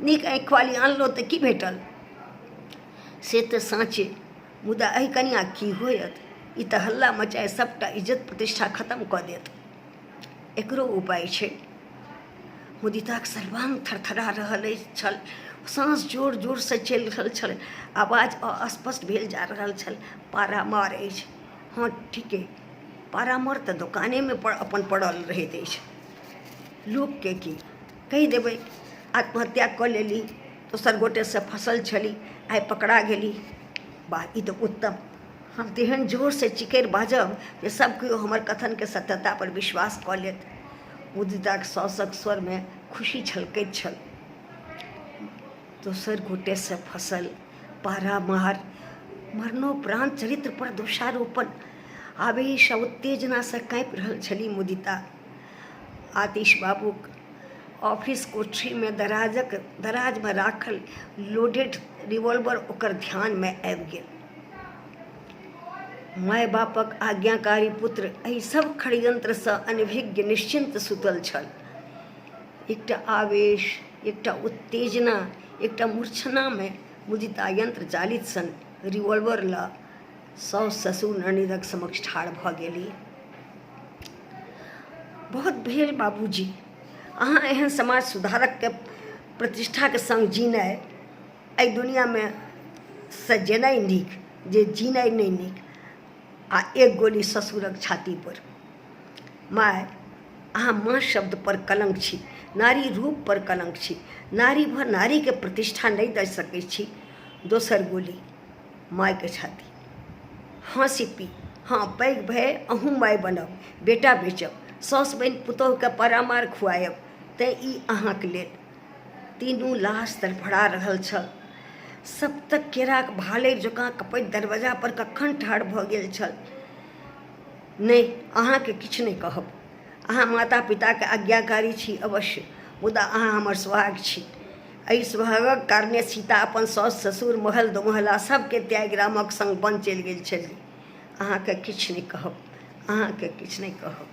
नीक आँखि वाली आनलहुँ तऽ की भेटल से तऽ साँचे, मुदा एहि कनिया की होयत, ई तऽ हल्ला मचाए सबटा इज्जत प्रतिष्ठा खत्म कऽ देत। एकरो उपाय छै। मुदिताक सर्वांग थरथरा रहल छल, साँस जोर जोरसँ चलि रहल छल, आवाज अस्पष्ट भेल जा रहल छल। पारामार अछि। हाँ ठीके, पारामार तऽ दोकानेमे अपन पड़ल रहैत अछि। लोकके की कहि देबै आत्महत्या कऽ लेली, दोसर गोटेसँ फँसल छली, आइ पकड़ा गेली। वाह, ई तऽ उत्तम। हम तेहन जोरसँ चिकरि बाजब जे सब केओ हमर कथनके सत्यता पर विश्वास कऽ लेत। मुदिताक साउसक स्वरमे खुशी छलकैत छल। दोसर गोटेसँ फँसल, पारामार, मरणोपरांत चरित्र पर दोषारोपण। आवेश आ उत्तेजनासँ काँपि रहल छली मुदिता। आतिश बाबूक ऑफिस कोठरीमे दराजमे राखल लोडेड रिवॉल्वर ओकर ध्यानमे आबि गेल। माय बापक आज्ञाकारी पुत्र एहि सब षड्यंत्रसँ अनभिज्ञ निश्चिंत सुतल छल। एकटा आवेश, एकटा उत्तेजना, एकटा मूर्छनामे मुदिता यंत्र चालित सन रिवॉल्वर लऽ साउस ससुर ननदिक समक्ष ठाढ़ भऽ गेली। बहुत भेल बाबूजी, अहाँ एहन समाज सुधारकके प्रतिष्ठाके संग जीनाइ एहि दुनियामे से जेनाइ नीक, जे जीनाइ नहि नीक। आ एक गोली ससुरक छाती पर। माय, अहाँ माँ शब्द पर कलंक छी, नारी रूप पर कलंक छी, नारी भऽ नारीके प्रतिष्ठा नहि दऽ सकैत छी। दोसर गोली मायके छाती। हाँ सिप्पी, हाँ पैघ भए अहूँ माय बनब, बेटा बेचब, साउस बनि पुतहुके परामार खुआएब, तैँ ई अहाँक लेल। तीनू लाश तड़फड़ा रहल छल। सब तक केराक भालरि जकाँ कपैत दरवाजा पर कखन ठाढ़ भऽ गेल छल। नहि, अहाँके किछु नहि कहब। अहाँ माता पिताके आज्ञाकारी छी अवश्य, मुदा अहाँ हमर सुहाग छी। एहि सुहागक कारणे सीता अपन साउस ससुर महल दोमहला सबके त्याग रामक संग वन चलि गेल छली। अहाँके किछु नहि कहब, अहाँके किछु नहि कहब।